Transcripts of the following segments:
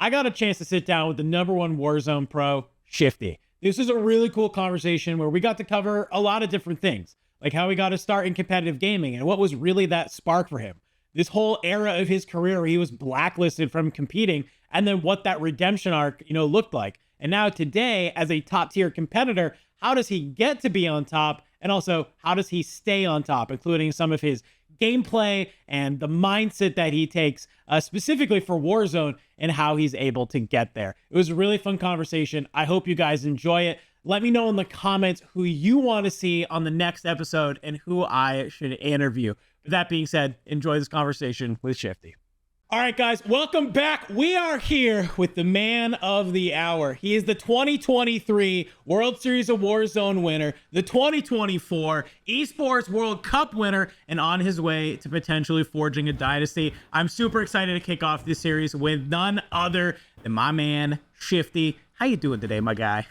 I got a chance to sit down with the #1 Warzone pro, Shifty. This is a really cool conversation where we got to cover a lot of different things, like how he got to start in competitive gaming and what was really that spark for him. This whole era of his career where he was blacklisted from competing, and then what that redemption arc, looked like. And now today, as a top tier competitor, how does he get to be on top? And also, how does he stay on top, including some of his gameplay and the mindset that he takes specifically for Warzone and how he's able to get there. It was a really fun conversation. I hope you guys enjoy it. Let me know in the comments who you want to see on the next episode and who I should interview. With that being said, enjoy this conversation with Shifty. All right, guys, welcome back. We are here with the man of the hour. He is the 2023 World Series of Warzone winner, the 2024 Esports World Cup winner, and on his way to potentially forging a dynasty. I'm super excited to kick off this series with none other than my man, Shifty. How you doing today, my guy?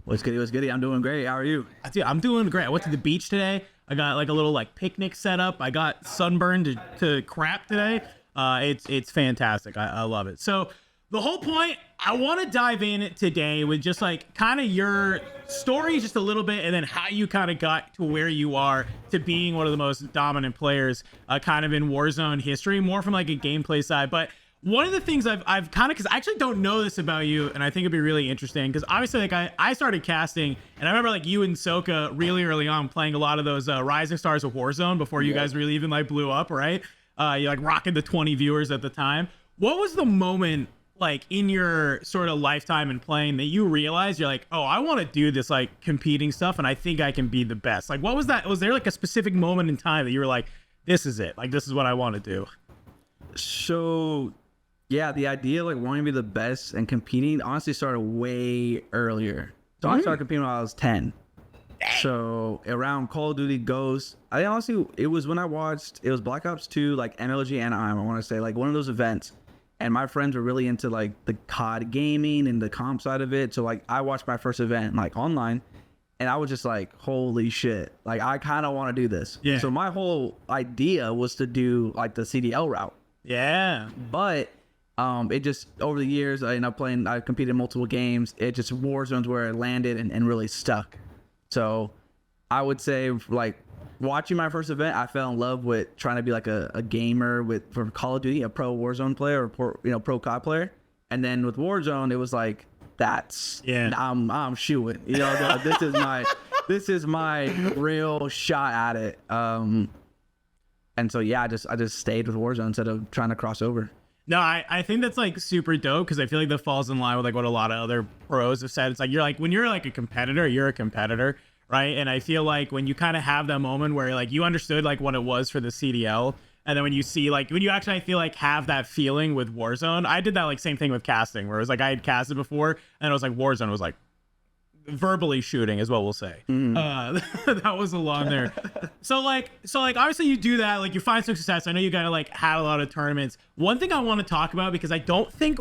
What's good? What's good? I'm doing great. How are you? I'm doing great. I went to the beach today. I got like a little picnic set up. I got sunburned to crap today. It's fantastic. I love it. So the whole point, I want to dive in today with just kind of your story just a little bit, and then how you kind of got to where you are to being one of the most dominant players kind of in Warzone history, more from like a gameplay side. But one of the things I've kind of, because I actually don't know this about you, and I think it'd be really interesting, because obviously I started casting, and I remember you and Soka really early on playing a lot of those Rising Stars of Warzone before you guys really even blew up, right? You're rocking the 20 viewers at the time. What was the moment in your sort of lifetime in playing that you realized you're oh, I want to do this competing stuff, and I think I can be the best? What was that? Was there a specific moment in time that you were this is it, this is what I want to do? So yeah, the idea wanting to be the best and competing honestly started way earlier. So I started competing when I was 10. So around Call of Duty Ghosts, it was when I watched, it was Black Ops 2, MLG Anaheim, I want to say, one of those events. And my friends were really into the COD gaming and the comp side of it. So I watched my first event online, and I was just holy shit. I kind of want to do this. Yeah. So my whole idea was to do the CDL route. Yeah. But it just, over the years, I competed in multiple games. It just Warzone's where it landed and really stuck. So I would say watching my first event, I fell in love with trying to be a gamer for Call of Duty, a pro Warzone player or pro COD player. And then with Warzone, it was I'm shooting. This is my real shot at it. And so yeah, I just stayed with Warzone instead of trying to cross over. No, I think that's super dope, because I feel that falls in line with what a lot of other pros have said. It's you're when you're a competitor, you're a competitor, right? And I feel when you kind of have that moment where you understood what it was for the CDL, and then when you see when you actually, I feel have that feeling with Warzone. I did that same thing with casting, where it was I had casted before, and it was Warzone was verbally shooting is what we'll say. That was along there. So obviously you do that, you find some success. I know you gotta had a lot of tournaments. One thing I want to talk about, because I don't think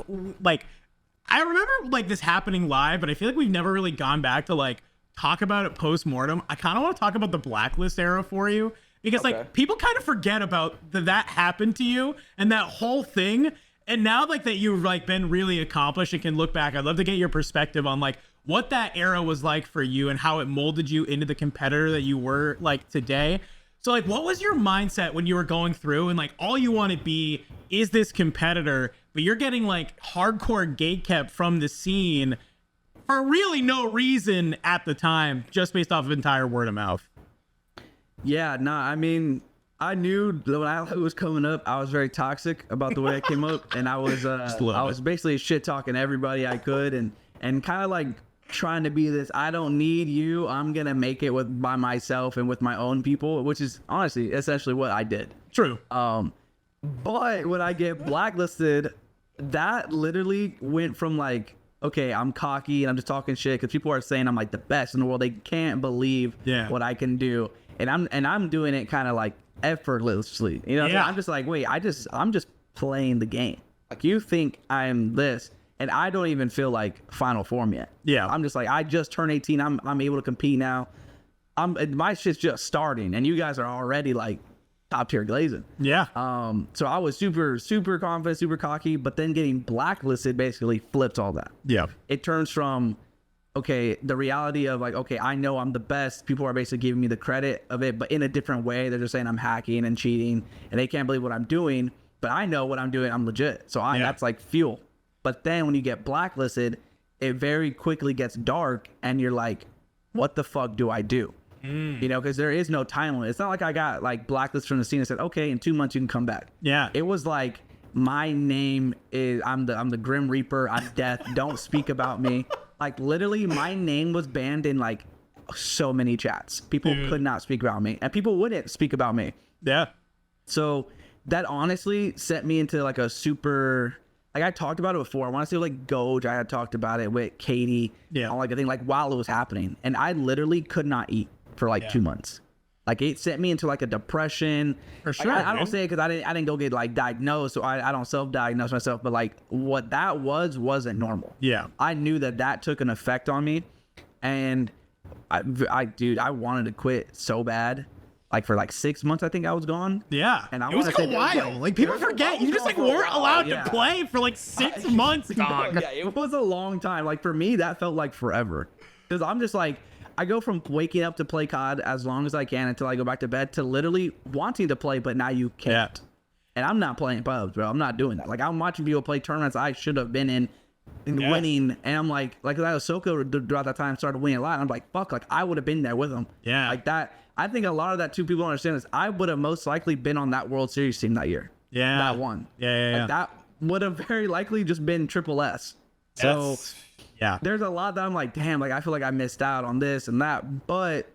I remember this happening live, but I feel we've never really gone back to talk about it post-mortem. I kind of want to talk about the Blacklist era for you, because people kind of forget about that happened to you and that whole thing. And now that you've been really accomplished and can look back, I'd love to get your perspective on what that era was like for you and how it molded you into the competitor that you were today. So what was your mindset when you were going through and all you want to be is this competitor, but you're getting hardcore gatekept from the scene for really no reason at the time, just based off of entire word of mouth? Yeah, I knew when I was coming up, I was very toxic about the way I came up, and I was basically shit talking everybody I could, and kind of trying to be this, I don't need you, I'm gonna make it by myself and with my own people, which is honestly essentially what I did. True. But when I get blacklisted, that literally went from okay, I'm cocky and I'm just talking shit because people are saying I'm the best in the world. They can't believe what I can do, and I'm doing it kind of effortlessly. I'm just wait, I'm just playing the game. You think I'm this, and I don't even feel final form yet. Yeah. I'm just I just turned 18. I'm able to compete now. My shit's just starting, and you guys are already top tier glazing. Yeah. So I was super, super confident, super cocky, but then getting blacklisted basically flips all that. Yeah. It turns from, okay, the reality of like, okay, I know I'm the best. People are basically giving me the credit of it, but in a different way. They're just saying I'm hacking and cheating and they can't believe what I'm doing, but I know what I'm doing. I'm legit. So that's like fuel. But then when you get blacklisted, it very quickly gets dark and you're like, what the fuck do I do? You know, because there is no time limit. It's not like I got like blacklisted from the scene and said, okay, in 2 months you can come back. Yeah. It was like, my name is, I'm the Grim Reaper. I'm death. Don't speak about me. Like literally my name was banned in like so many chats. People could not speak about me and people wouldn't speak about me. Yeah. So that honestly set me into like a super, like I talked about it before. I want to say like Goj, I had talked about it with Katie. Yeah. On like a thing like while it was happening. And I literally could not eat for like 2 months. Like it sent me into like a depression. For sure. Like, I don't say it because I didn't go get like diagnosed, so I don't self-diagnose myself. But like what that wasn't normal. Yeah. I knew that took an effect on me, and dude, I wanted to quit so bad. Like for like 6 months, I think I was gone. Yeah. And it was like a while. Like people forget you just like weren't allowed to play for like 6 months, dog. Yeah, it was a long time. Like for me, that felt like forever. Because I'm just like, I go from waking up to play COD as long as I can until I go back to bed to literally wanting to play, but now you can't. Yeah. And I'm not playing pubs, bro. I'm not doing that. Like I'm watching people play tournaments I should have been in and winning. And I'm like Ahsoka throughout that time started winning a lot. And I'm like, fuck, like I would have been there with them. Yeah. Like that. I think a lot of that too, people don't understand is I would have most likely been on that World Series team that year. Yeah. That one. Yeah. Like that would have very likely just been triple S. So yeah, there's a lot that I'm like, damn, like I feel like I missed out on this and that. But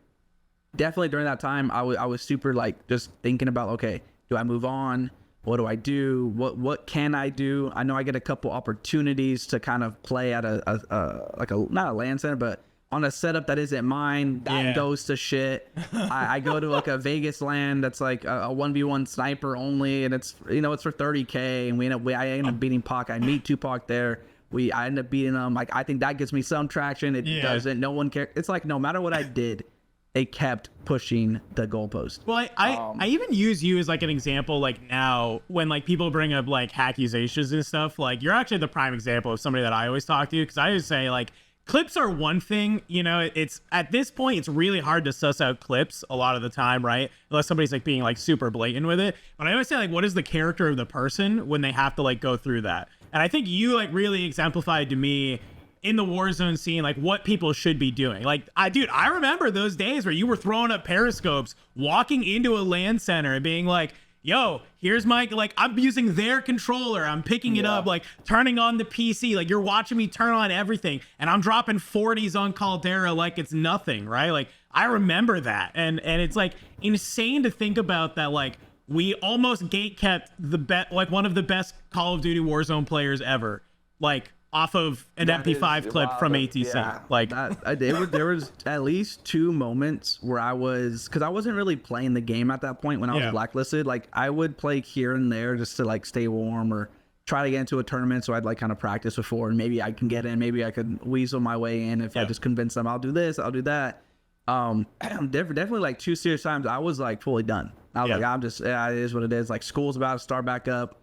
definitely during that time, I was super like just thinking about, okay, do I move on? What do I do? What can I do? I know I get a couple opportunities to kind of play at not a LAN center, but on a setup that isn't mine. That goes to shit. I go to like a Vegas LAN that's like a 1v1 sniper only, and it's it's for 30K, and I end up beating Pac. I meet Tupac there. I end up beating them. Like I think that gives me some traction. It doesn't. No one cares. It's like no matter what I did, they kept pushing the goalpost. Well, I even use you as like an example. Like now, when like people bring up like accusations and stuff, like you're actually the prime example of somebody that I always talk to, because I always say like clips are one thing. It's at this point it's really hard to suss out clips a lot of the time, right? Unless somebody's like being like super blatant with it. But I always say like, what is the character of the person when they have to like go through that? And I think you like really exemplified to me in the Warzone scene, like what people should be doing. Like, I remember those days where you were throwing up periscopes, walking into a LAN center and being like, yo, here's my, like, I'm using their controller. I'm picking it up, like turning on the PC. Like you're watching me turn on everything and I'm dropping 40s on Caldera like it's nothing, right? Like I remember that. And it's like insane to think about that. Like we almost gatekept like one of the best Call of Duty Warzone players ever, like off of an MP5 clip from ATC. Yeah, like there was at least 2 moments where because I wasn't really playing the game at that point when I was blacklisted. Like I would play here and there just to like stay warm or try to get into a tournament. So I'd like kind of practice before and maybe I can get in, maybe I could weasel my way in if I just convince them I'll do this, I'll do that. Definitely like 2 serious times I was like fully done. I was like, I'm just, it is what it is. Like school's about to start back up.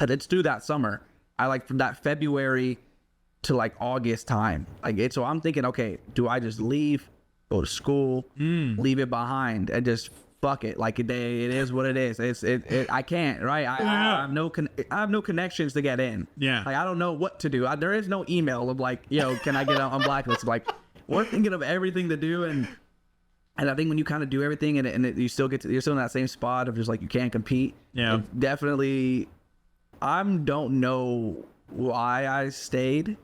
And it's through that summer. I like from that February to like August time. Like so I'm thinking, okay, do I just leave, go to school, leave it behind and just fuck it? Like it is what it is. I can't, right? I have no connections to get in. Yeah. Like I don't know what to do. There is no email of like, can I get on blacklist? Like we're thinking of everything to do and I think when you kind of do everything and you still you're still in that same spot of just like you can't compete. Yeah. Definitely. I don't know why I stayed,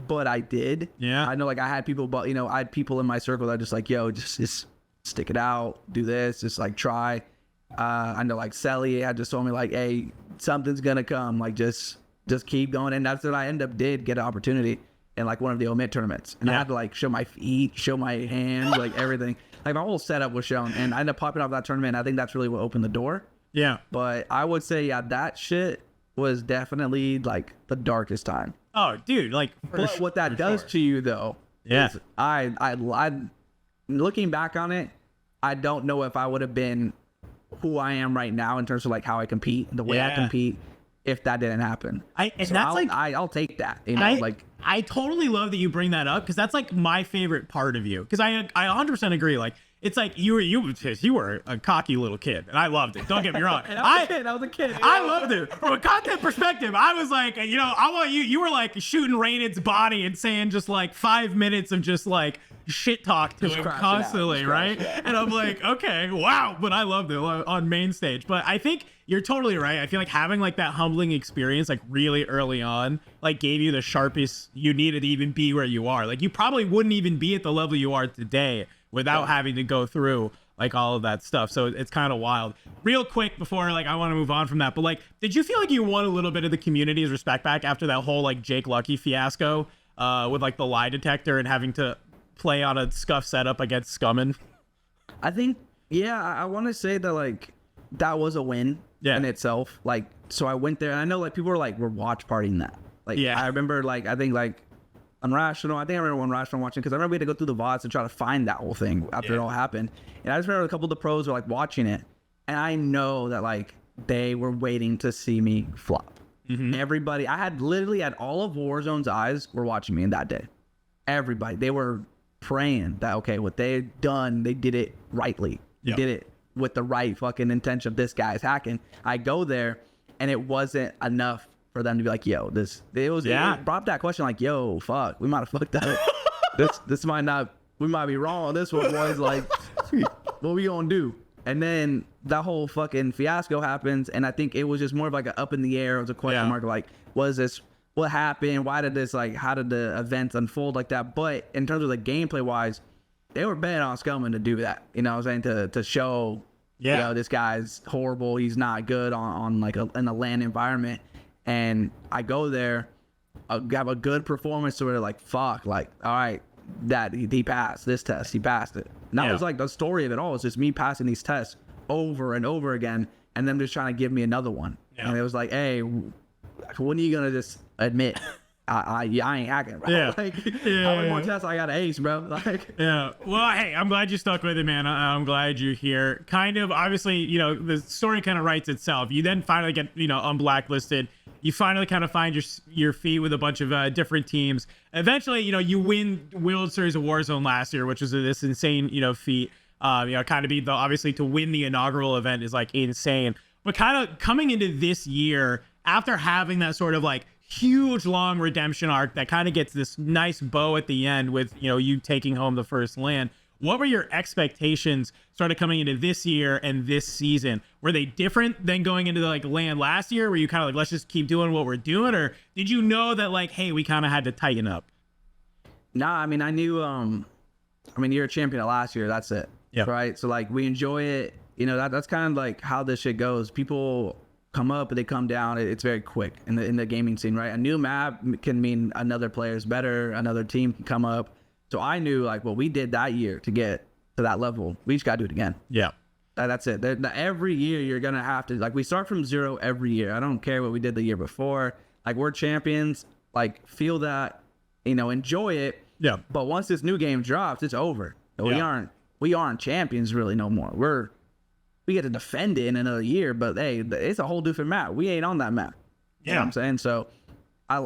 but I did. Yeah. I know like I had people, but I had people in my circle that just like, yo, just stick it out, do this, just like try. I know like Sally had just told me like, hey, something's gonna come, like just keep going. And that's what I did get an opportunity in like one of the omit tournaments. And I had to like show my feet, show my hands, like everything. Like my whole setup was shown and I ended up popping off that tournament. I think that's really what opened the door. Yeah. But I would say, that shit was definitely like the darkest time. Oh, dude, like what that does to you though. Yeah. Is I looking back on it, I don't know if I would have been who I am right now in terms of like how I compete, the way I compete, if that didn't happen. I'll take that. You know, I totally love that you bring that up, because that's like my favorite part of you. Because I 100% agree. Like, it's like you were a cocky little kid, and I loved it. Don't get me wrong. I was a kid. I loved it. From a content perspective, I was like, you know, I want you. You were like shooting Rained's body and saying just like 5 minutes of just like shit talk to him constantly, right? And I'm like, okay, wow. But I loved it on main stage. But I think you're totally right. I feel like having like that humbling experience, like really early on, like gave you the sharpest you needed to even be where you are. Like, you probably wouldn't even be at the level you are today without having to go through like all of that stuff. So it's kind of wild. Real quick before like I want to move on from that, but like, did you feel like you won a little bit of the community's respect back after that whole like Jake Lucky fiasco with like the lie detector and having to play on a scuff setup against Scummin? I think, yeah, I want to say that like that was a win in itself. Like, so I went there, and I know like people were like, we're watch partying that. Like, I remember like, I think like Unrational, I remember Unrational watching, because I remember we had to go through the VODs to try to find that whole thing after it all happened. And I just remember a couple of the pros were like watching it, and I know that like they were waiting to see me flop. Everybody, I had literally had all of Warzone's eyes were watching me in that day. Everybody, they were praying that, okay, what they had done, they did it rightly. They did it with the right fucking intention of this guy's hacking. I go there, and it wasn't enough for them to be like, yo, it brought that question like, yo, fuck, we might have fucked up. this might not, we might be wrong on this one, boys. Like, what we gonna do? And then that whole fucking fiasco happens, and I think it was just more of like an up in the air. It was a question mark, like, was this, what happened? Why did this, like, how did the events unfold like that? But in terms of the gameplay wise, they were betting on Scummin to do that. You know what I'm saying? To show, you know, this guy's horrible. He's not good on like in a LAN environment. And I go there, I have a good performance, so we're like, fuck, like, all right, that he passed this test, he passed it. And that was like the story of it all. It's just me passing these tests over and over again, and them just trying to give me another one. And it was like, hey, when are you gonna just admit I ain't hacking, bro? Like, how many more tests I got to ace, bro? Like, well, hey, I'm glad you stuck with it, man. I'm glad you're here. Kind of, obviously, you know, the story kind of writes itself. You then finally get, you know, unblacklisted. You finally kind of find your feet with a bunch of different teams. Eventually, you know, you win World Series of Warzone last year, which was this insane, you know, feat. You know, kind of be obviously to win the inaugural event is like insane. But kind of coming into this year, after having that sort of like huge long redemption arc that kind of gets this nice bow at the end with, you know, you taking home the first LAN, what were your expectations sort of coming into this year and this season? Were they different than going into the like LAN last year? Were you kind of like, let's just keep doing what we're doing? Or did you know that like, hey, we kind of had to tighten up? Nah, I mean, I knew, I mean, you're a champion of last year. That's it. Right. So like, we enjoy it. You know, that's kind of like how this shit goes. People come up, but they come down. It's very quick in the gaming scene, right? A new map can mean another player's better, another team can come up. So I knew like what we did that year to get to that level, we just gotta do it again. That's it. Every year you're gonna have to, like, we start from zero every year. I don't care what we did the year before. Like, we're champions. Like, feel that, you know, enjoy it. But once this new game drops, it's over. We aren't champions really no more. We get to defend it in another year, but hey, it's a whole different map. We ain't on that map. You know what I'm saying? So,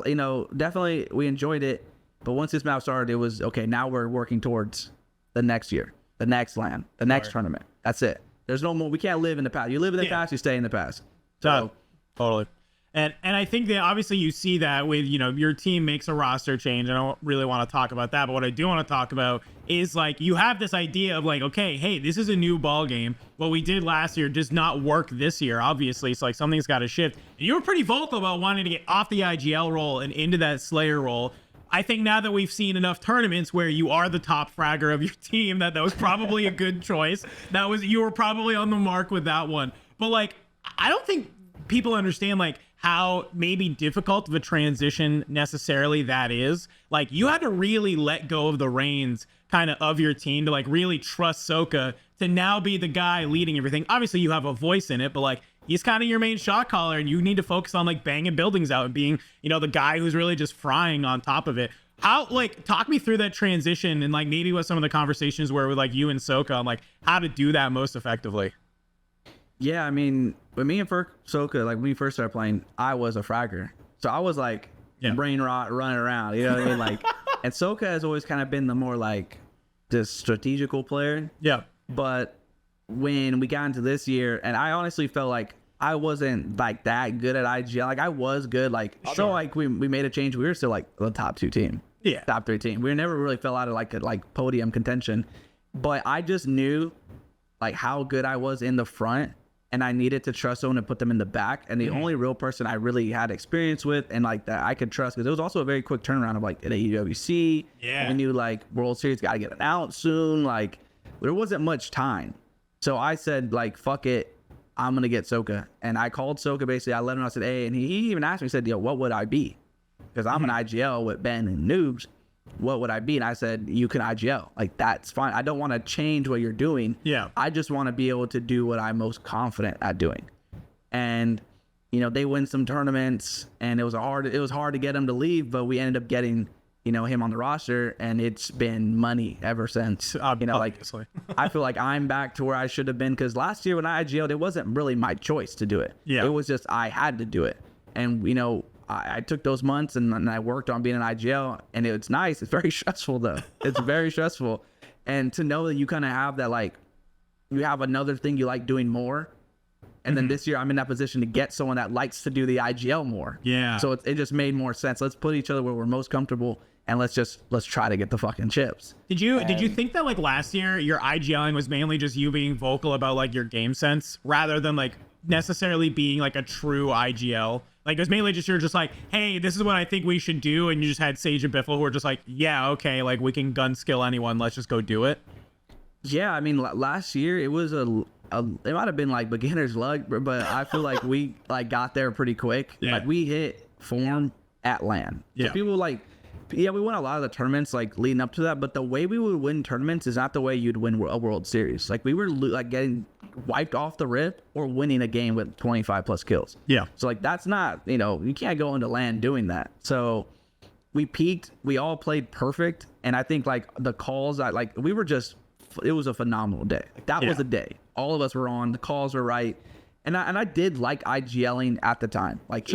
you know, definitely we enjoyed it. But once this map started, it was, okay, now we're working towards the next year, the next LAN, the next tournament. That's it. There's no more. We can't live in the past. You live in the past, you stay in the past. So, totally. And I think that obviously you see that with, you know, your team makes a roster change. I don't really want to talk about that, but what I do want to talk about is like, you have this idea of like, okay, hey, this is a new ball game. What we did last year does not work this year, obviously. So like, something's got to shift. And you were pretty vocal about wanting to get off the IGL role and into that Slayer role. I think now that we've seen enough tournaments where you are the top fragger of your team, that was probably a good choice. You were probably on the mark with that one. But like, I don't think people understand like how maybe difficult of a transition necessarily that is. Like, you had to really let go of the reins kind of your team to like really trust Soka to now be the guy leading everything. Obviously you have a voice in it, but like, he's kind of your main shot caller, and you need to focus on like banging buildings out and being, you know, the guy who's really just frying on top of it. How, like, talk me through that transition and like maybe what some of the conversations were with like you and Soka on like how to do that most effectively. Yeah, I mean, with me and Soka, like when we first started playing, I was a fragger. So I was like brain rot running around, you know what I mean? Like, and Soka has always kind of been the more like just strategical player. Yeah. But when we got into this year, and I honestly felt like I wasn't like that good at IGL. Like I was good. Like, although like we made a change, we were still like the top 2 team. Yeah. Top 3 team. We never really fell out of like podium contention. But I just knew like how good I was in the front, and I needed to trust someone to put them in the back. And the only real person I really had experience with and like that I could trust, because it was also a very quick turnaround of like at AWC. Yeah. We knew like World Series got to get it out soon. Like there wasn't much time. So I said like, fuck it. I'm going to get Soka. And I called Soka basically. I let him know. I said, hey, and he even asked me, he said, yo, what would I be? Because I'm an IGL with Ben and Noobs. What would I be? And I said, you can IGL. Like, that's fine. I don't want to change what you're doing. Yeah. I just want to be able to do what I'm most confident at doing. And, you know, they win some tournaments, and it was hard to get him to leave, but we ended up getting, you know, him on the roster, and it's been money ever since. You know, obviously. like, I feel like I'm back to where I should have been, because last year when I IGL'd, it wasn't really my choice to do it. Yeah. It was just I had to do it. And, you know, I took those months and I worked on being an IGL, and it's nice. It's very stressful though. It's very stressful. And to know that you kind of have that, like, you have another thing you like doing more. And then this year I'm in that position to get someone that likes to do the IGL more. Yeah. So it just made more sense. Let's put each other where we're most comfortable, and let's try to get the fucking chips. Did you think that like last year your IGLing was mainly just you being vocal about like your game sense rather than like necessarily being like a true IGL? Like it was mainly just you're just like, hey, this is what I think we should do, and you just had Sage and Biffle who were just like, yeah, okay, like we can gun skill anyone, let's just go do it. Yeah, I mean last year it was it might have been like beginner's luck, but I feel like we like got there pretty quick. Yeah. Like we hit form at LAN. So Yeah. people like, yeah, we won a lot of the tournaments like leading up to that, but the way we would win tournaments is not the way you'd win a World Series. Like we were like getting wiped off the rip or winning a game with 25 plus kills. Yeah. So like that's not, you know, you can't go into LAN doing that. So we peaked, we all played perfect, and I think like the calls that like we were just, it was a phenomenal day. Like that was a day. All of us were on, the calls were right. And I did like IGLing at the time. Like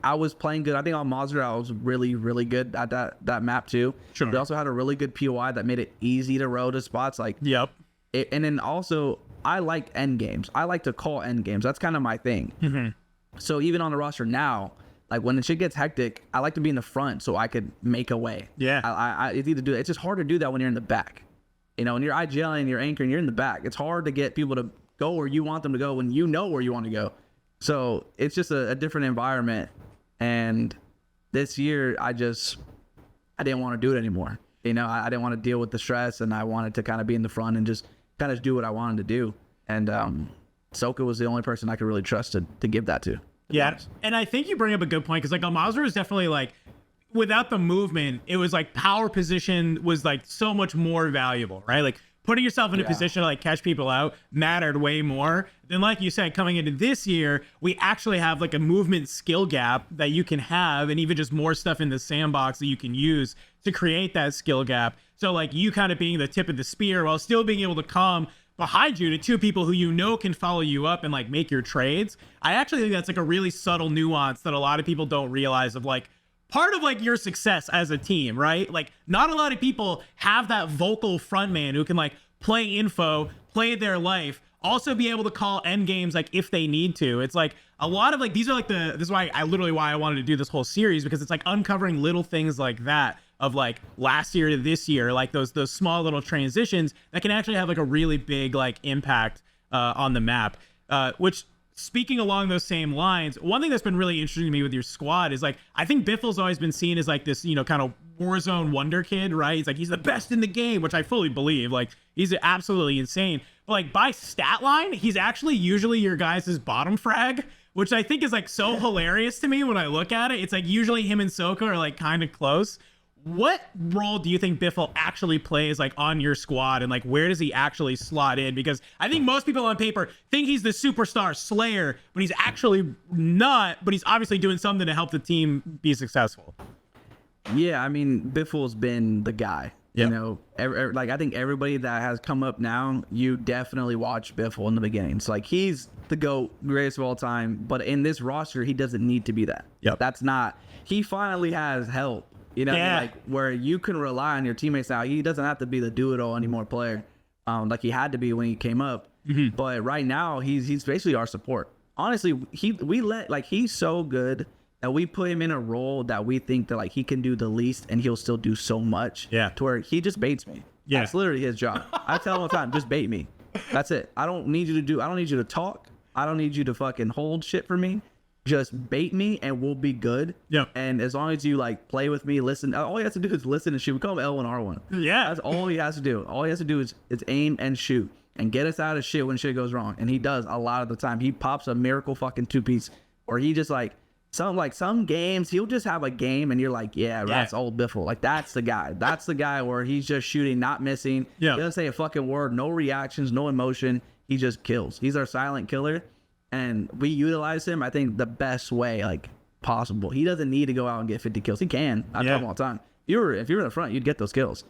I was playing good. I think on Mazda I was really, really good at that map too. Sure. We also had a really good POI that made it easy to row to spots. Like and then also I like end games. I like to call end games. That's kind of my thing. So even on the roster now, like when the shit gets hectic, I like to be in the front so I could make a way. Yeah. It's either do it. It's just hard to do that when you're in the back. You know, when you're IGLing, you're anchoring, you're in the back. It's hard to get people to go where you want them to go when you know where you want to go. So it's just a different environment. And this year, I didn't want to do it anymore. You know, I didn't want to deal with the stress, and I wanted to kind of be in the front and just kind of do what I wanted to do. And Soka was the only person I could really trust to give that to. Yeah. And I think you bring up a good point, because like Almazra is definitely like, without the movement, it was like power position was like so much more valuable, right? Like putting yourself in a position to like catch people out mattered way more than, like you said, coming into this year, we actually have like a movement skill gap that you can have, and even just more stuff in the sandbox that you can use to create that skill gap. So like you kind of being the tip of the spear while still being able to come behind you to two people who you know can follow you up and like make your trades. I actually think that's like a really subtle nuance that a lot of people don't realize of like, part of like your success as a team, right? Like not a lot of people have that vocal frontman who can like play info, play their life, also be able to call end games like if they need to. It's like a lot of like, these are like this is why I wanted to do this whole series, because it's like uncovering little things like that of like last year to this year, like those small little transitions that can actually have like a really big like impact on the map, which, speaking along those same lines, one thing that's been really interesting to me with your squad is like, I think Biffle's always been seen as like this, you know, kind of Warzone wonder kid, right? He's like, he's the best in the game, which I fully believe. Like, he's absolutely insane. But like by stat line, he's actually usually your guys' bottom frag, which I think is like so hilarious to me when I look at it. It's like usually him and Soka are like kind of close. What role do you think Biffle actually plays like on your squad, and like where does he actually slot in? Because I think most people on paper think he's the superstar slayer, but he's actually not, but he's obviously doing something to help the team be successful. Yeah, I mean, Biffle's been the guy. Yeah. You know, like I think everybody that has come up now, you definitely watch Biffle in the beginning. It's like he's the GOAT, greatest of all time. But in this roster, he doesn't need to be that. Yep. That's not. He finally has help. You know, Yeah. like where you can rely on your teammates now. He doesn't have to be the do-it-all anymore player, like he had to be when he came up. But right now, he's basically our support. Honestly, he's so good that we put him in a role that we think that like he can do the least and he'll still do so much. Yeah. To where he just baits me. Yeah. That's literally his job. I tell him all the time, just bait me. That's it. I don't need you to talk. I don't need you to fucking hold shit for me. Just bait me and we'll be good. Yeah. And as long as you like play with me, listen, all he has to do is listen and shoot. We call him L1 R1. Yeah. That's all he has to do. All he has to do is aim and shoot and get us out of shit when shit goes wrong. And he does a lot of the time. He pops a miracle fucking 2-piece, or he just like some games he'll just have a game and you're like, yeah, that's old Biffle. Like that's the guy. That's the guy where he's just shooting, not missing. Yeah. He doesn't say a fucking word, no reactions, no emotion. He just kills. He's our silent killer. And we utilize him, I think, the best way like possible. He doesn't need to go out and get 50 kills. He can. I tell him all the time. If you're in the front, you'd get those kills.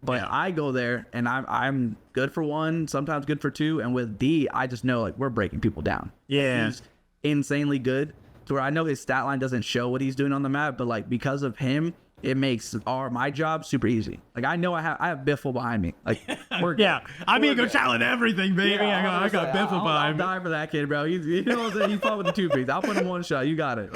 But I go there and I'm good for 1, sometimes good for 2. And with D, I just know like we're breaking people down. Yeah. He's insanely good to where I know his stat line doesn't show what he's doing on the map, but like because of him, it makes my job super easy. Like I know I have Biffle behind me. Like I'm gonna go challenge everything, baby. Yeah, I got Biffle behind me. I'll die for that kid, bro. You know what I'm saying? He's probably the 2-piece. I'll put him one shot. You got it.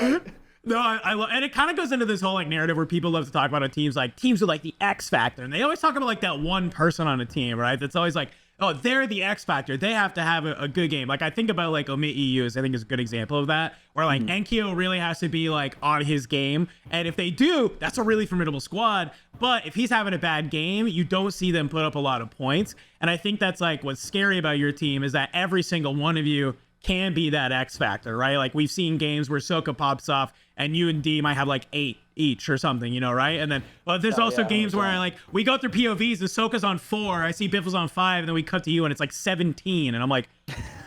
No, I love, and it kind of goes into this whole like narrative where people love to talk about teams with like the X factor, and they always talk about like that one person on a team, right? That's always like, oh, they're the X factor. They have to have a good game. Like I think about like Omit EUs, I think is a good example of that, where like Enkyo really has to be like on his game, and if they do, that's a really formidable squad. But if he's having a bad game, you don't see them put up a lot of points, and I think that's like what's scary about your team is that every single one of you can be that X factor, right? Like we've seen games where Soka pops off and you and D might have like 8 each or something, you know, right? And then, well, there's also games where like we go through POVs, the Soka's on 4, I see Biffle's on 5, and then we cut to you and it's like 17, and I'm like,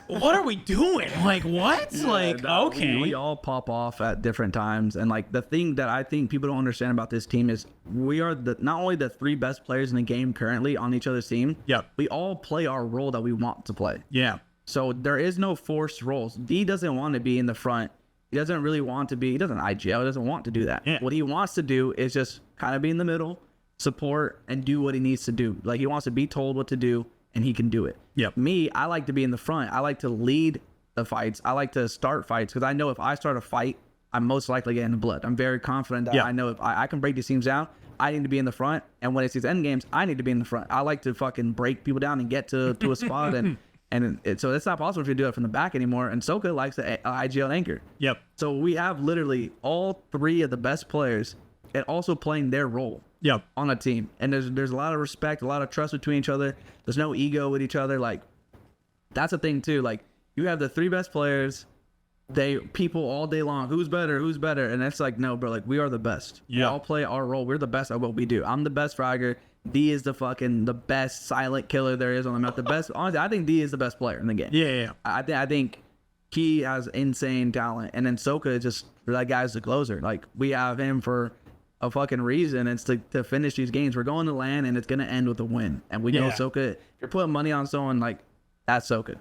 what are we doing? Like what? Okay. We all pop off at different times, and like the thing that I think people don't understand about this team is we are not only the 3 best players in the game currently on each other's team. Yep. We all play our role that we want to play. Yeah. So there is no forced roles. D doesn't want to be in the front. He doesn't really want to be. He doesn't IGL. He doesn't want to do that. Yeah. What he wants to do is just kind of be in the middle, support, and do what he needs to do. Like he wants to be told what to do, and he can do it. Yep. Me, I like to be in the front. I like to lead the fights. I like to start fights because I know if I start a fight, I'm most likely getting blood. I'm very confident that I know if I can break these teams down, I need to be in the front. And when it's these end games, I need to be in the front. I like to fucking break people down and get to a spot so it's not possible if you do it from the back anymore. And Soka likes the IGL and anchor. Yep. So we have literally all 3 of the best players and also playing their role. Yep. On a team. And there's a lot of respect, a lot of trust between each other. There's no ego with each other. Like that's a thing too. Like you have the 3 best players. People all day long. Who's better? And it's like, no, bro. Like we are the best. Yeah. We all play our role. We're the best at what we do. I'm the best fragger. D is the best silent killer there is on the map. The best. Honestly, I think D is the best player in the game. Yeah. I think he has insane talent, and then Soka is just that guy's the closer. Like we have him for a fucking reason. It's to finish these games. We're going to LAN, and it's gonna end with a win. And we know Soka. If you're putting money on someone, like that's Soka.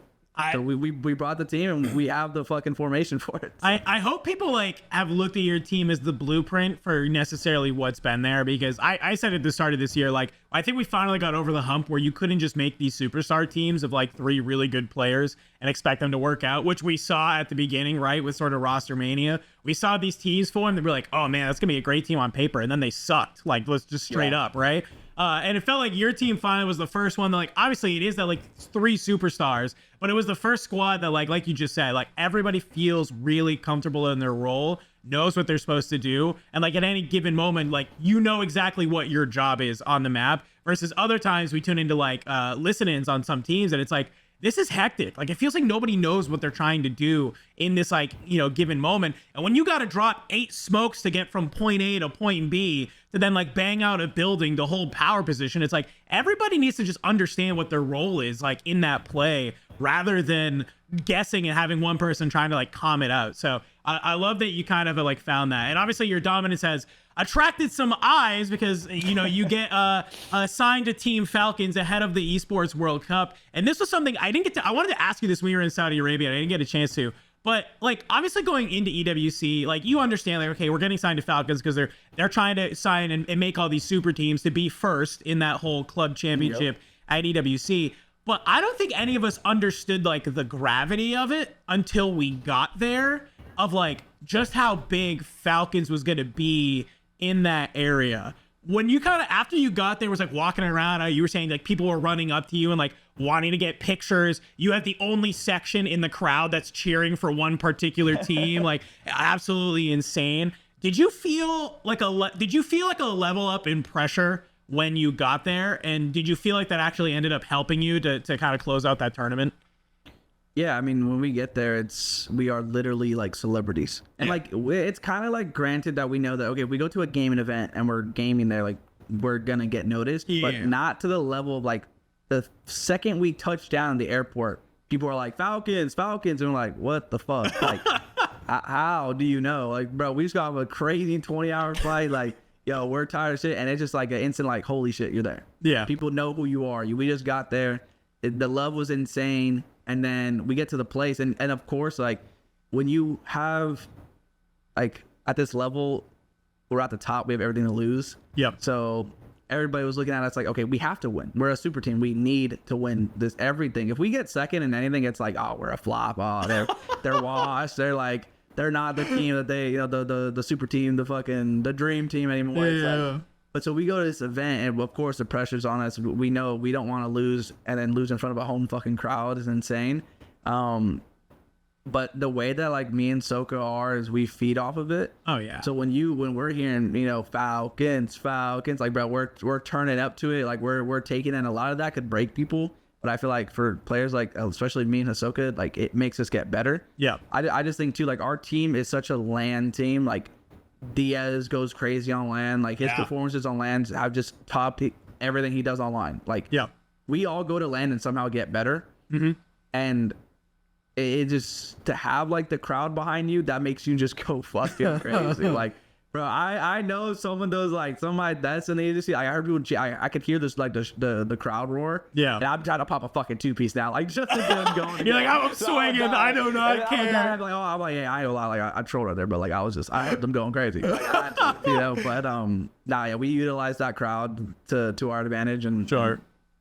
So we brought the team and we have the fucking formation for it. I hope people like have looked at your team as the blueprint for necessarily what's been there, because I said at the start of this year, like I think we finally got over the hump where you couldn't just make these superstar teams of like 3 really good players and expect them to work out, which we saw at the beginning, right? With sort of roster mania. We saw these teams form and we're like, oh man, that's gonna be a great team on paper, and then they sucked. Like let's just straight up, right? And it felt like your team finally was the first one that, like, obviously it is that like 3 superstars, but it was the first squad that like you just said, like everybody feels really comfortable in their role, knows what they're supposed to do, and like at any given moment, like you know exactly what your job is on the map. Versus other times we tune into like listen-ins on some teams, and it's like, this is hectic. Like it feels like nobody knows what they're trying to do in this like, you know, given moment. And when you got to drop 8 smokes to get from point A to point B to then like bang out a building to hold power position, it's like everybody needs to just understand what their role is like in that play rather than guessing and having one person trying to like calm it out. So I love that you kind of like found that. And obviously your dominance has attracted some eyes because, you know, you get assigned to Team Falcons ahead of the Esports World Cup. And this was something I didn't get to, I wanted to ask you this when you were in Saudi Arabia. I didn't get a chance to. But like obviously going into EWC, like you understand like, okay, we're getting signed to Falcons because they're trying to sign and make all these super teams to be first in that whole club championship at EWC. But I don't think any of us understood like the gravity of it until we got there, of like just how big Falcons was going to be in that area. When you kind of, after you got there, was like walking around, you were saying like people were running up to you and like wanting to get pictures. You have the only section in the crowd that's cheering for one particular team, like absolutely insane. Did you feel like a level up in pressure when you got there? And did you feel like that actually ended up helping you to kind of close out that tournament? Yeah, I mean, when we get there, we are literally like celebrities. And like, it's kind of like granted that we know that, okay, if we go to a gaming event and we're gaming there, like we're going to get noticed, but not to the level of like the second we touch down in the airport, people are like, Falcons. And we're like, what the fuck? Like, how do you know? Like, bro, we just got a crazy 20-hour flight. Like, yo, we're tired of shit. And it's just like an instant, like, holy shit, you're there. Yeah. People know who you are. We just got there. The love was insane. And then we get to the place. And of course, like, when you have, like, at this level, we're at the top. We have everything to lose. Yep. So everybody was looking at us like, okay, we have to win. We're a super team. We need to win this everything. If we get second in anything, it's like, oh, we're a flop. Oh, they're washed. They're like, they're not the team that they, you know, the super team, the dream team anymore. Like, but so we go to this event, and of course the pressure's on us. We know we don't want to lose, and then lose in front of a home fucking crowd is insane. But the way that like me and Soka are is we feed off of it. Oh yeah. So when we're hearing, you know, Falcons, like, bro, we're turning up to it. Like we're taking in. A lot of that could break people, but I feel like for players like, especially me and Hisoka, like it makes us get better. Yeah. I just think too, like our team is such a LAN team. Like Diaz goes crazy on LAN. Like his performances on LAN have just topped everything he does online. Like we all go to LAN and somehow get better. And it just, to have like the crowd behind you, that makes you just go fucking crazy. Like, bro, I know some of those, like some of my that's in the agency. I heard people, I could hear this like the crowd roar. Yeah. And I'm trying to pop a fucking 2-piece now, like just to get them going. You're like, I'm swinging. I do not care. I'm like, yeah, I know a lot. Like I trolled out there, but like I heard them going crazy. Like, you know, but yeah, we utilize that crowd to our advantage, and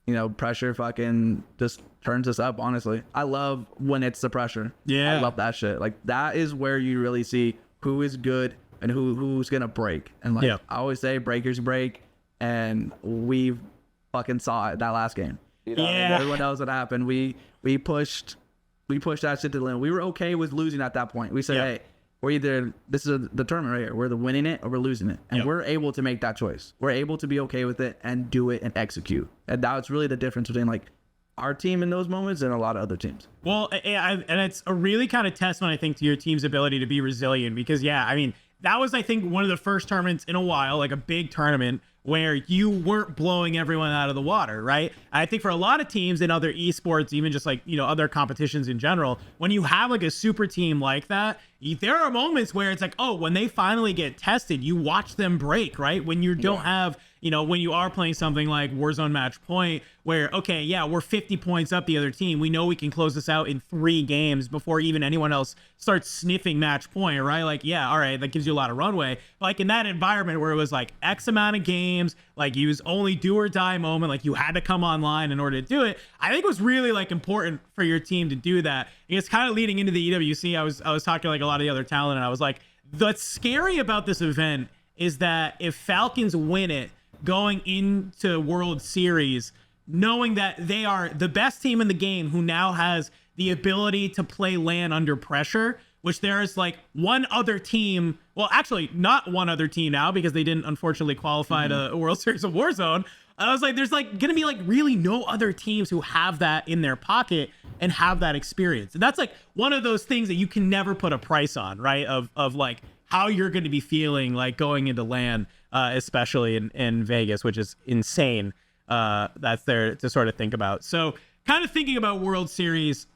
you know, pressure fucking just turns us up, honestly. I love when it's the pressure. Yeah. I love that shit. Like that is where you really see who is good and who's gonna break. And like I always say, breakers break, and we fucking saw it that last game. You know, everyone knows what happened. We pushed that shit to the limit. We were okay with losing at that point. We said, hey, we're either, this is the tournament right here, we're either winning it or we're losing it. And we're able to make that choice. We're able to be okay with it and do it and execute. And that's really the difference between like our team in those moments and a lot of other teams. Well, and it's a really kind of testament, I think, to your team's ability to be resilient, because I mean, that was, I think, one of the first tournaments in a while, like a big tournament where you weren't blowing everyone out of the water, right? I think for a lot of teams in other esports, even just like, you know, other competitions in general, when you have like a super team like that, there are moments where it's like, oh, when they finally get tested, you watch them break, right? When you don't have, you know, when you are playing something like Warzone Match Point, where, okay, yeah, we're 50 points up the other team. We know we can close this out in 3 games before even anyone else starts sniffing match point, right? Like, yeah, all right, that gives you a lot of runway. But like in that environment where it was like X amount of games, like you was only do or die moment, like you had to come online in order to do it, I think it was really like important for your team to do that. And it's kind of leading into the EWC. I was talking to like a lot of the other talent, and I was like, what's scary about this event is that if Falcons win it, going into World Series, knowing that they are the best team in the game who now has the ability to play LAN under pressure, which there is like one other team, well, actually not one other team now because they didn't unfortunately qualify to a World Series of Warzone. I was like, there's like gonna be like really no other teams who have that in their pocket and have that experience. And that's like one of those things that you can never put a price on, right? Of like how you're going to be feeling like going into LAN, especially in Vegas, which is insane. That's there to sort of think about. So kind of thinking about World Series,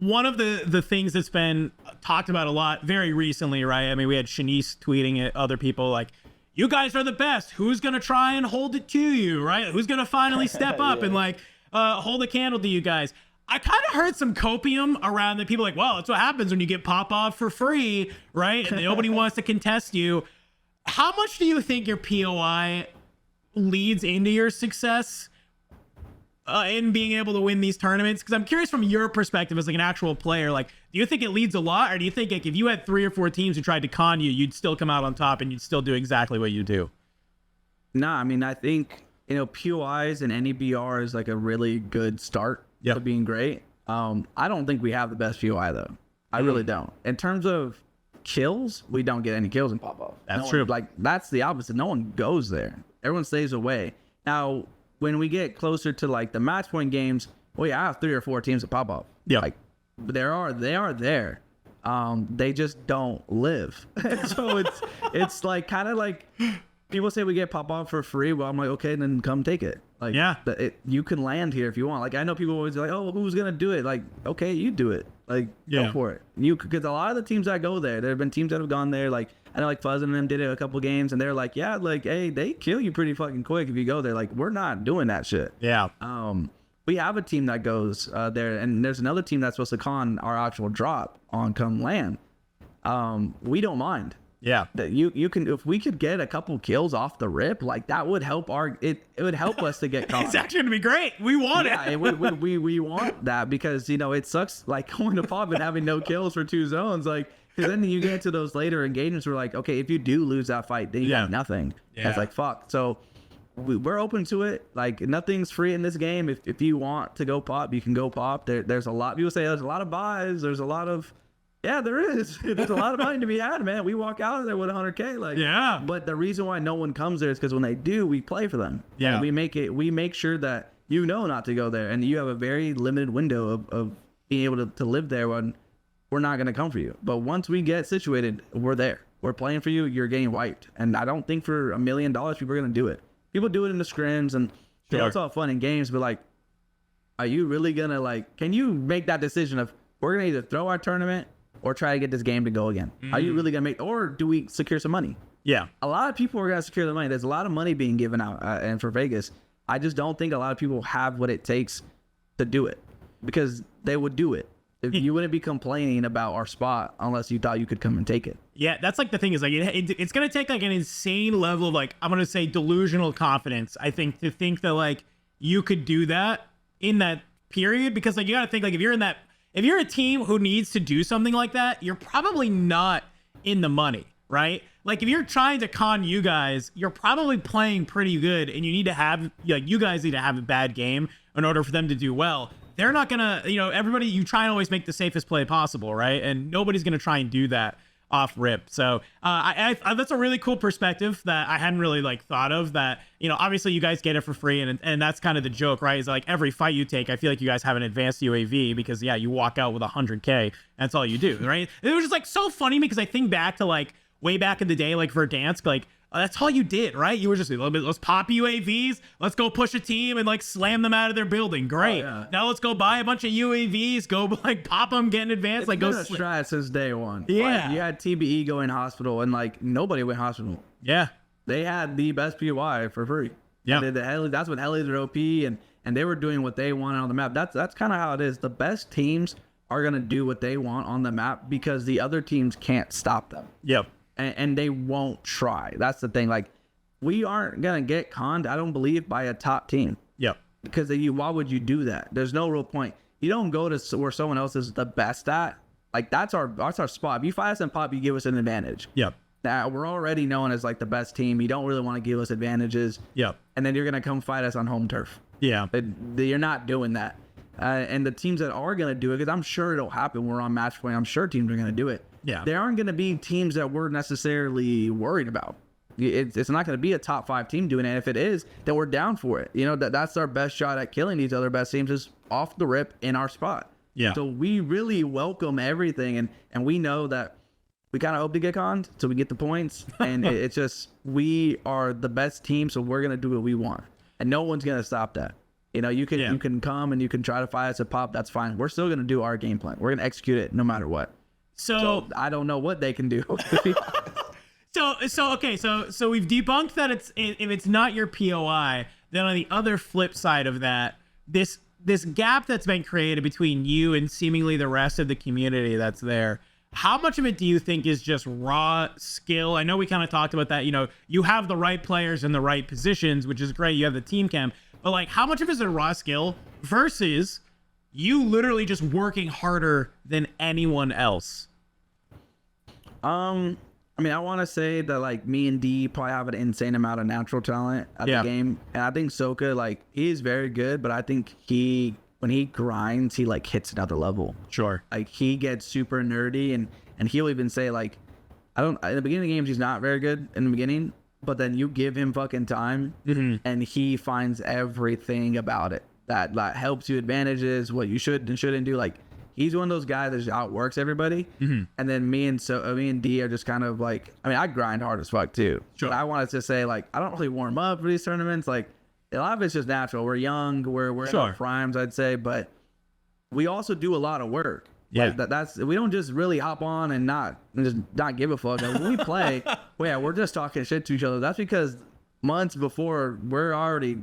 one of the things that's been talked about a lot very recently, right? I mean, we had Shanice tweeting at other people like, you guys are the best. Who's going to try and hold it to you, right? Who's going to finally step up and like hold a candle to you guys? I kind of heard some copium around that people like, well, that's what happens when you get pop off for free, right? And nobody wants to contest you. How much do you think your POI leads into your success in being able to win these tournaments? Because I'm curious from your perspective as like an actual player, like, do you think it leads a lot, or do you think like if you had 3 or 4 teams who tried to con you, you'd still come out on top and you'd still do exactly what you do? Nah, I mean, I think, POIs and any BR is like a really good start to being great. I don't think we have the best POI though. I really don't. In terms of kills, we don't get any kills in pop-off. That's true. Like, that's the opposite. No one goes there. Everyone stays away. Now, when we get closer to like the match point games, I have 3 or 4 teams that pop off. Yeah. Like, they are there. They just don't live. So it's like kind of like people say we get pop off for free. Well, I'm like, okay, then come take it. Like, you can land here if you want. Like, I know people always like, oh, who's gonna do it? Like, okay, you do it. Like, go for it. Because a lot of the teams that go there have been teams that have gone there. Like, I know like Fuzz and them did it a couple games, and they're like, yeah, like, hey, they kill you pretty fucking quick if you go there. Like, we're not doing that shit. Yeah. We have a team that goes there, and there's another team that's supposed to con our actual drop on come LAN. We don't mind. Yeah. That you can, if we could get a couple kills off the rip, like that would help it would help us to get caught. It's actually gonna be great. We want it. We want that because it sucks like going to pop and having no kills for 2 zones. Like, because then you get into those later engagements where like, okay, if you do lose that fight, then you got nothing. Yeah. It's like fuck. So we're open to it. Like, nothing's free in this game. If you want to go pop, you can go pop. There's a lot. People say there's a lot of buys. There's a lot of there is. There's a lot of money to be had, man. We walk out of there with 100K. Like, but the reason why no one comes there is because when they do, we play for them. Yeah. And we make sure that not to go there, and you have a very limited window of being able to live there when we're not gonna come for you. But once we get situated, we're there. We're playing for you. You're getting wiped. And I don't think for $1 million people are gonna do it. People do it in the scrims, and it's all fun in games. But like, are you really gonna like? Can you make that decision of we're gonna either throw our tournament or try to get this game to go again? Are you really gonna make, or do we secure some money? Yeah, a lot of people are gonna secure the money. There's a lot of money being given out, and for Vegas, I just don't think a lot of people have what it takes to do it, because they would do it. If you wouldn't be complaining about our spot unless you thought you could come and take it. Yeah, that's like the thing is like it's gonna take like an insane level of like, I'm gonna say delusional confidence, I think, to think that like you could do that in that period, because like you gotta think like if you're a team who needs to do something like that, you're probably not in the money, right? Like, if you're trying to con you guys, you're probably playing pretty good, and you guys need to have a bad game in order for them to do well. They're not gonna, everybody, you try and always make the safest play possible, right? And nobody's gonna try and do that off rip. So I that's a really cool perspective that I hadn't really like thought of, that obviously you guys get it for free, and that's kind of the joke, right? Is like every fight you take, I feel like you guys have an advanced UAV, because you walk out with 100K, that's all you do, right? It was just like so funny because I think back to like way back in the day, like Verdansk, like that's all you did, right? You were just a little bit, let's pop UAVs, let's go push a team and like slam them out of their building. Great. Now let's go buy a bunch of UAVs, go like pop them, get in advance, it's like been go a strat since day one. Yeah. Like, you had TBE going hospital, and like nobody went hospital. Yeah. They had the best POI for free. Yeah. That's when Hellies were OP, and they were doing what they wanted on the map. That's kind of how it is. The best teams are gonna do what they want on the map because the other teams can't stop them. Yep. And they won't try. That's the thing. Like, we aren't gonna get conned, I don't believe, by a top team. Yep. Because why would you do that? There's no real point. You don't go to where someone else is the best at. Like, that's our spot. If you fight us in pop, you give us an advantage. Yep. Now we're already known as like the best team. You don't really want to give us advantages. Yep. And then you're gonna come fight us on home turf. Yeah. You're not doing that. And the teams that are gonna do it, because I'm sure it'll happen. We're on match point. I'm sure teams are gonna do it. Yeah. There aren't going to be teams that we're necessarily worried about. It's not going to be a top 5 team doing it. If it is, then we're down for it. That's our best shot at killing these other best teams, is off the rip in our spot. Yeah. So we really welcome everything, and we know that we kind of hope to get conned so we get the points. And it's just, we are the best team, so we're going to do what we want. And no one's going to stop that. You know, you can come and you can try to fight us a pop. That's fine. We're still gonna do our game plan. We're gonna execute it no matter what. So I don't know what they can do. So we've debunked that if it's not your POI, then on the other flip side of that, this gap that's been created between you and seemingly the rest of the community that's there, how much of it do you think is just raw skill? I know we kind of talked about that. You know, you have the right players in the right positions, which is great. You have the team cam, but like, how much of it is a raw skill versus you literally just working harder than anyone else? I mean, I want to say that like me and D probably have an insane amount of natural talent at the game, and I think Soka, like, he is very good, but I think when he grinds, he like hits another level. Sure. Like, he gets super nerdy, and he'll even say like, in the beginning of the games he's not very good in the beginning, but then you give him fucking time, and he finds everything about it that helps you, advantages, what you should and shouldn't do. Like, he's one of those guys that just outworks everybody. And then me and D are just kind of like, I mean, I grind hard as fuck too. Sure. But I wanted to say, like, I don't really warm up for these tournaments. Like, a lot of it's just natural. We're young. We're in our primes, I'd say, but we also do a lot of work. Yeah. Like, we don't just really hop on and just not give a fuck. Like, when we play, we're just talking shit to each other. That's because months before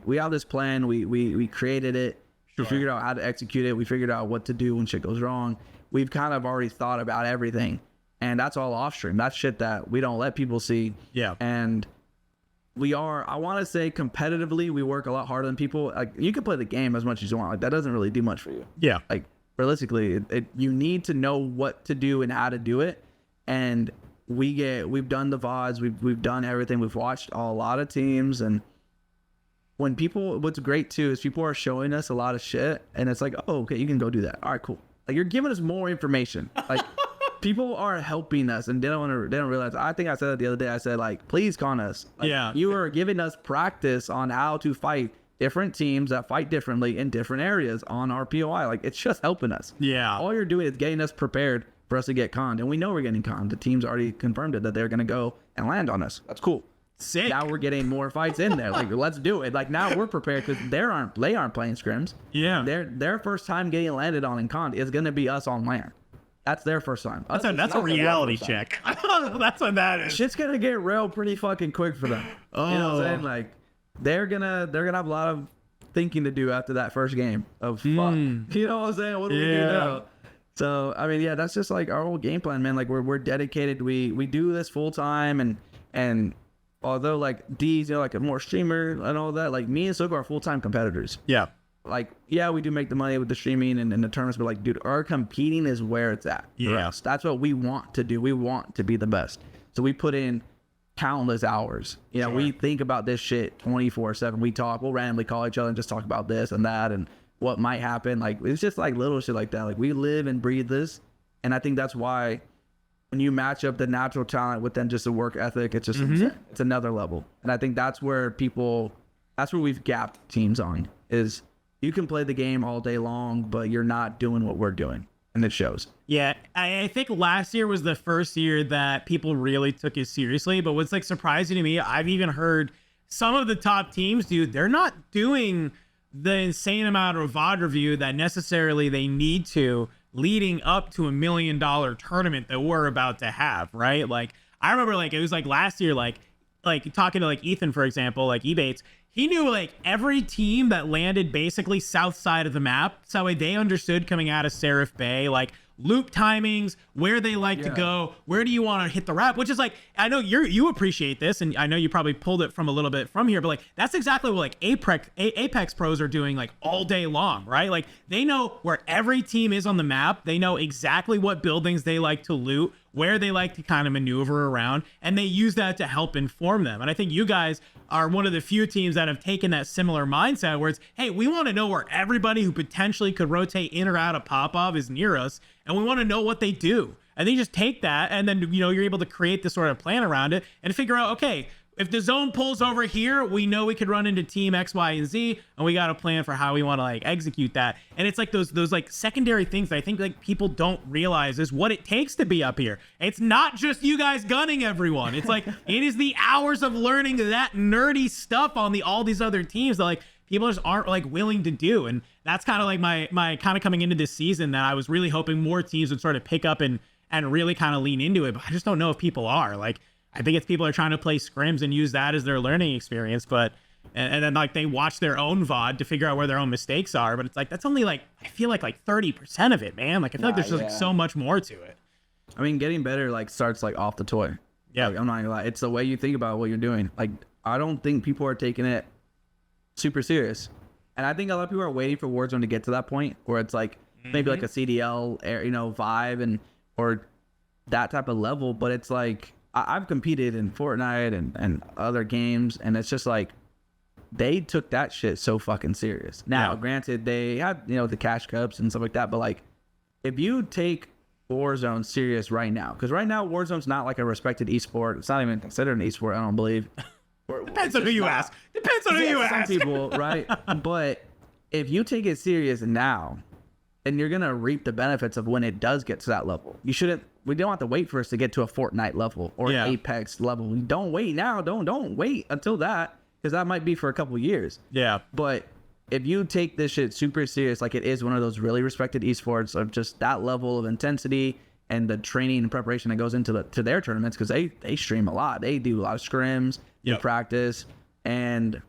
we have this plan. We created it. Sure. We figured out how to execute it. We figured out what to do when shit goes wrong. We've kind of already thought about everything. And that's all off stream. That's shit that we don't let people see. Yeah. And I want to say competitively, we work a lot harder than people. Like, you can play the game as much as you want. Like, that doesn't really do much for you. Yeah. Like, realistically, you need to know what to do and how to do it. And we've done the VODs. We've done everything. We've watched a lot of teams, and what's great too is people are showing us a lot of shit, and it's like, oh, okay, you can go do that. All right, cool. Like, you're giving us more information. Like, people are helping us, and they don't realize. I think I said it the other day. I said, like, please con us. Like, you are giving us practice on how to fight different teams that fight differently in different areas on our POI. Like, it's just helping us. Yeah. All you're doing is getting us prepared for us to get conned, and we know we're getting conned. The team's already confirmed it that they're gonna go and land on us. That's cool. Sick. Now we're getting more fights in there. Like, let's do it. Like, now we're prepared because they aren't playing scrims. Yeah. Their first time getting landed on in con is gonna be us on land. That's their first time. That's a reality check. That's what that is. Shit's gonna get real pretty fucking quick for them. Oh. You know what I'm saying? Like, they're gonna have a lot of thinking to do after that first game of fuck. You know what I'm saying? What do we do now? So, I mean, yeah, that's just like our whole game plan, man. Like, we're dedicated. We do this full time, and although like D's, you know, like a more streamer and all that, like, me and Soka are full-time competitors. Yeah. Like, yeah, we do make the money with the streaming and the tournaments, but like, dude, our competing is where it's at. Yeah. That's what we want to do. We want to be the best. So we put in countless hours. You know, we think about this shit 24/7. We talk, we'll randomly call each other and just talk about this and that and what might happen. Like, it's just like little shit like that. Like, we live and breathe this. And I think that's why when you match up the natural talent with then just the work ethic, it's just it's another level. And I think that's where we've gapped teams on, is you can play the game all day long, but you're not doing what we're doing, and it shows. Yeah, I think last year was the first year that people really took it seriously. But what's like surprising to me, I've even heard some of the top teams, dude, they're not doing the insane amount of VOD review that necessarily they need to leading up to $1 million tournament that we're about to have, right? Like, I remember, like, it was like last year, like talking to like Ethan, for example, like Ebates, he knew like every team that landed basically south side of the map. So they understood coming out of Seraph Bay, like loop timings, where they like to go, where do you want to hit the wrap, which is like, I know you appreciate this, and I know you probably pulled it from a little bit from here, but like, that's exactly what like Apex pros are doing like all day long, right? Like, they know where every team is on the map. They know exactly what buildings they like to loot, where they like to kind of maneuver around, and they use that to help inform them. And I think you guys are one of the few teams that have taken that similar mindset where it's, hey, we want to know where everybody who potentially could rotate in or out of Popov is near us, and we want to know what they do. And then you just take that, and then, you know, you're able to create this sort of plan around it and figure out, okay, if the zone pulls over here, we know we could run into team X, Y, and Z, and we got a plan for how we want to like execute that. And it's like those like secondary things that I think like people don't realize is what it takes to be up here. It's not just you guys gunning everyone. It's like, it is the hours of learning that nerdy stuff on all these other teams that like people just aren't like willing to do. And that's kind of like my kind of coming into this season, that I was really hoping more teams would sort of pick up and really kind of lean into it. But I just don't know if people are. Like, I think it's people are trying to play scrims and use that as their learning experience, but and then like they watch their own VOD to figure out where their own mistakes are. But it's like, that's only like, I feel like 30% of it, man. Like, I feel like there's just like so much more to it. I mean, getting better like starts like off the toy. Yeah. Like, I'm not gonna lie. It's the way you think about what you're doing. Like, I don't think people are taking it super serious. And I think a lot of people are waiting for Warzone to get to that point where it's like maybe like a CDL, vibe and or that type of level. But it's like, I've competed in Fortnite and other games, and it's just like they took that shit so fucking serious. Now, granted, they had, the cash cups and stuff like that, but like, if you take Warzone serious right now, because right now Warzone's not like a respected esport. It's not even considered an esport, I don't believe. Depends on who you ask. Depends on who you ask. Some people, right? But if you take it serious now, then you're gonna reap the benefits of when it does get to that level. We don't have to wait for us to get to a Fortnite level or an Apex level. We don't wait now. Don't wait until that, because that might be for a couple years. Yeah. But if you take this shit super serious, like it is one of those really respected esports of just that level of intensity and the training and preparation that goes into their tournaments, because they stream a lot. They do a lot of scrims, they practice, and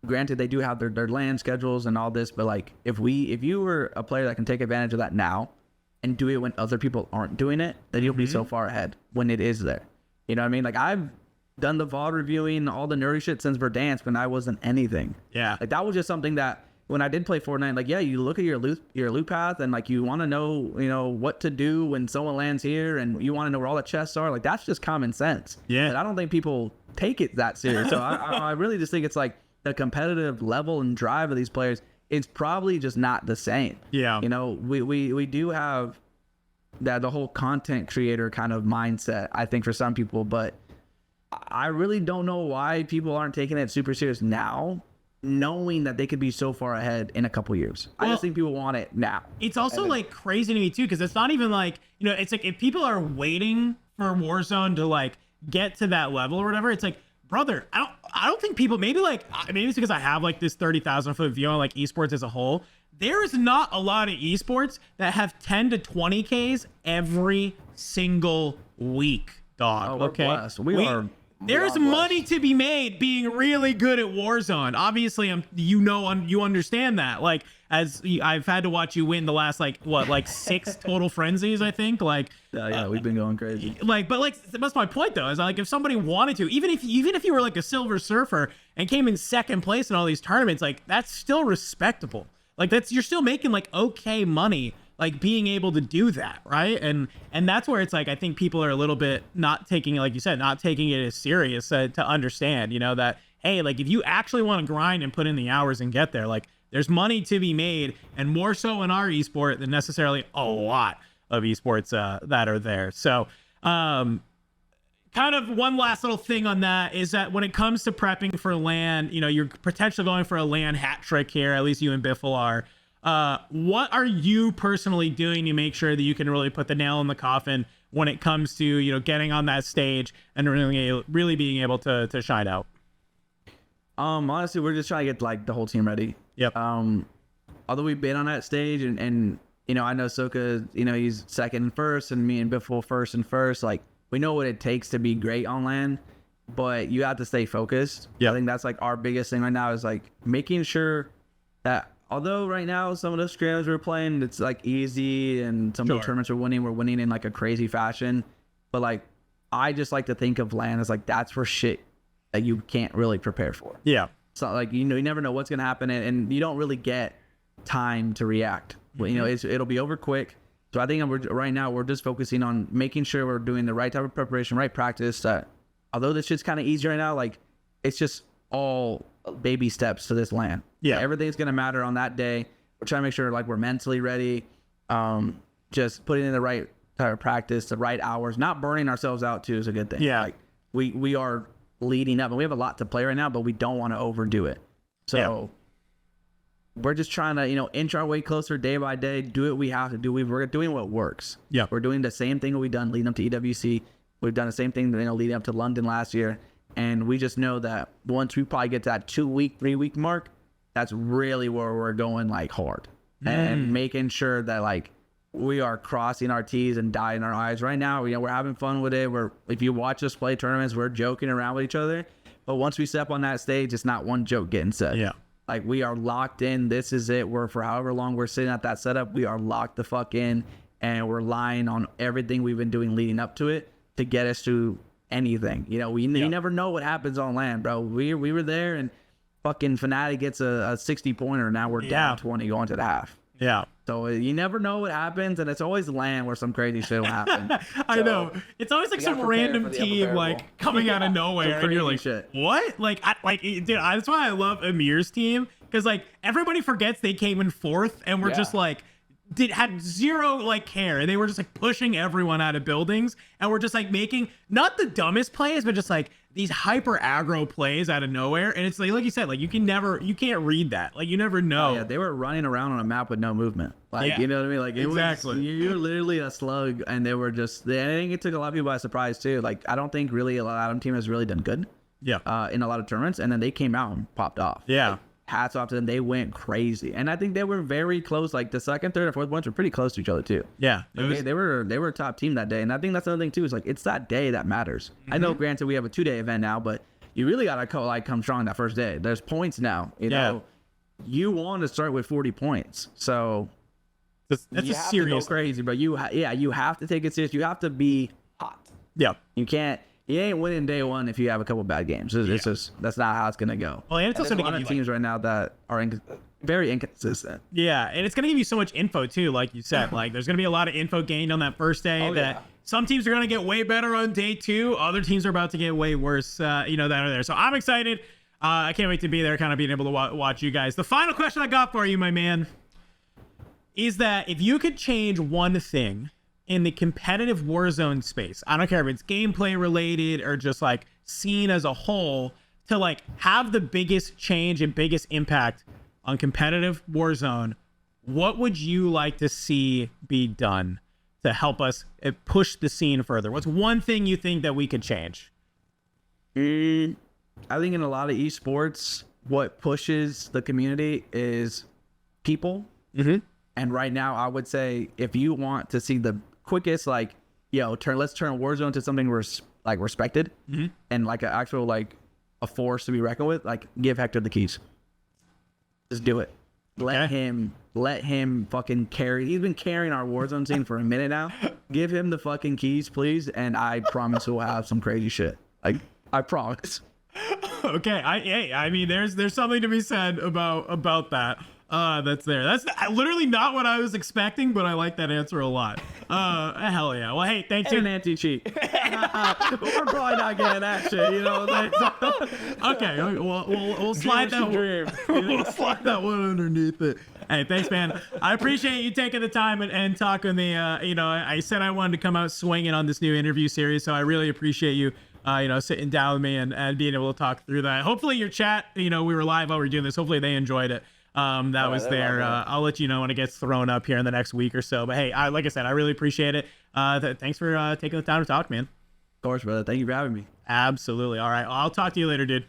granted they do have their LAN schedules and all this, but like if you were a player that can take advantage of that now and do it when other people aren't doing it, then you'll be so far ahead when it is there. You know what I mean? Like, I've done the VOD reviewing all the nerdy shit since Verdansk when I wasn't anything. Yeah. Like, that was just something that when I did play Fortnite, like, yeah, you look at your loot path and like you want to know, what to do when someone lands here, and you want to know where all the chests are. Like, that's just common sense. Yeah. But I don't think people take it that serious. So I really just think it's like the competitive level and drive of these players, it's probably just not the same. Yeah. We do have the whole content creator kind of mindset, I think, for some people, but I really don't know why people aren't taking it super serious now, knowing that they could be so far ahead in a couple years. Well, I just think people want it now. It's also like crazy to me too, because it's not even like, it's like if people are waiting for Warzone to like get to that level or whatever, it's like, brother, I don't think people, maybe it's because I have like this 30,000 foot view on like esports as a whole. There is not a lot of esports that have 10 to 20Ks every single week, dog. Okay. Blessed. There's money to be made being really good at Warzone. Obviously, you understand that. Like, as I've had to watch you win the last 6 total frenzies, I think. Like, we've been going crazy. But that's my point though. Is like, if somebody wanted to, even if you were like a Silver Surfer and came in second place in all these tournaments, like, that's still respectable. Like, you're still making like okay money, like being able to do that, right? And that's where it's like, I think people are a little bit not taking, like you said, not taking it as serious to understand, that, hey, like, if you actually want to grind and put in the hours and get there, like, there's money to be made, and more so in our esport than necessarily a lot of esports that are there. So kind of one last little thing on that is that when it comes to prepping for LAN, you're potentially going for a LAN hat trick here, at least you and Biffle are. What are you personally doing to make sure that you can really put the nail in the coffin when it comes to, getting on that stage and really being able to shine out? Honestly, we're just trying to get like the whole team ready. Yep. Although we've been on that stage and I know Soka, he's second and first, and me and Biffle first and first, like, we know what it takes to be great on LAN, but you have to stay focused. Yeah. I think that's like our biggest thing right now is like making sure that, although right now some of the scrims we're playing, it's like easy, and some of the tournaments we're winning in like a crazy fashion. But like, I just like to think of LAN as like, that's for shit that you can't really prepare for. Yeah. So like, you never know what's going to happen, and you don't really get time to react. But, it'll be over quick. So I think right now we're just focusing on making sure we're doing the right type of preparation, right practice. Although this shit's kind of easy right now, like, it's just all baby steps to this LAN. Yeah, everything's gonna matter on that day. We're trying to make sure like we're mentally ready, just putting in the right type of practice, the right hours, not burning ourselves out too is a good thing. Yeah, like we are leading up, and we have a lot to play right now, but we don't want to overdo it. So we're just trying to inch our way closer day by day, do what we have to do. We're doing what works. Yeah, we're doing the same thing that we've done leading up to EWC. We've done the same thing leading up to London last year. And we just know that once we probably get to that 2-week, 3-week mark, that's really where we're going like hard and making sure that like we are crossing our T's and dotting our I's. Right now, we're having fun with it. If you watch us play tournaments, we're joking around with each other. But once we step on that stage, it's not one joke getting said. Yeah. Like, we are locked in. This is it. We're, for however long we're sitting at that setup, we are locked the fuck in, and we're relying on everything we've been doing leading up to it to get us to anything. You never know what happens on LAN, bro. We were there, and fucking Fnatic gets a 60-pointer. Now we're down 20 going to the half. Yeah. So you never know what happens, and it's always LAN where some crazy shit will happen. I know. It's always like some random team like coming out of nowhere, and you're like, shit. What? Dude, that's why I love Amir's team, because like everybody forgets they came in fourth, and we're just like had zero like care, and they were just like pushing everyone out of buildings, and we're just like making not the dumbest plays, but just like these hyper aggro plays out of nowhere. And it's like you said, like you can't read that. Like you never know. Oh, yeah, they were running around on a map with no movement. Like, you know what I mean? Like exactly. You're literally a slug, and they were just. I think it took a lot of people by surprise too. Like I don't think really a lot of team has really done good. Yeah. In a lot of tournaments, and then they came out and popped off. Yeah. Like, hats off to them. They went crazy, and I think they were very close. Like the second, third, and fourth points were pretty close to each other too. Yeah. They were a top team that day, and I think that's another thing too. Is like it's that day that matters. I know, granted, we have a 2-day event now, but you really gotta come strong that first day. There's points now. You know, you want to start with 40 points, so that's you a have serious to go crazy. But you have to take it serious. You have to be hot. Yeah. You can't. You ain't winning day one if you have a couple bad games. It's just that's not how it's gonna go. Well, and it's also a lot of teams right now that are very inconsistent. Yeah, and it's gonna give you so much info too, like you said. Like there's gonna be a lot of info gained on that first day. Some teams are gonna get way better on day 2. Other teams are about to get way worse. That are there. So I'm excited. I can't wait to be there, kind of being able to watch you guys. The final question I got for you, my man, is that if you could change one thing in the competitive Warzone space, I don't care if it's gameplay related or just like scene as a whole, to like have the biggest change and biggest impact on competitive Warzone, what would you like to see be done to help us push the scene further? What's one thing you think that we could change? I think in a lot of esports, what pushes the community is people. And right now, I would say if you want to see the quickest, like, let's turn Warzone to something respected and like an actual like a force to be reckoned with, like give Hector the keys. Just do it. Let him fucking carry. He's been carrying our Warzone scene for a minute now. Give him the fucking keys, please, and I promise we'll have some crazy shit. Like I promise. Okay, I mean, there's something to be said about that. That's there. That's literally not what I was expecting, but I like that answer a lot. Hell yeah. Well, hey, thanks. And an anti-cheat. We're probably not getting that shit, you know. Okay, we'll slide that. We'll slide that one underneath it. Hey, thanks, man. I appreciate you taking the time and talking me. I said I wanted to come out swinging on this new interview series, so I really appreciate you. Sitting down with me and being able to talk through that. Hopefully your chat, we were live while we were doing this. Hopefully they enjoyed it. That was there. I'll let you know when it gets thrown up here in the next week or so. But hey, like I said, I really appreciate it. Thanks for taking the time to talk, man. Of course, brother. Thank you for having me. Absolutely. All right. I'll talk to you later, dude.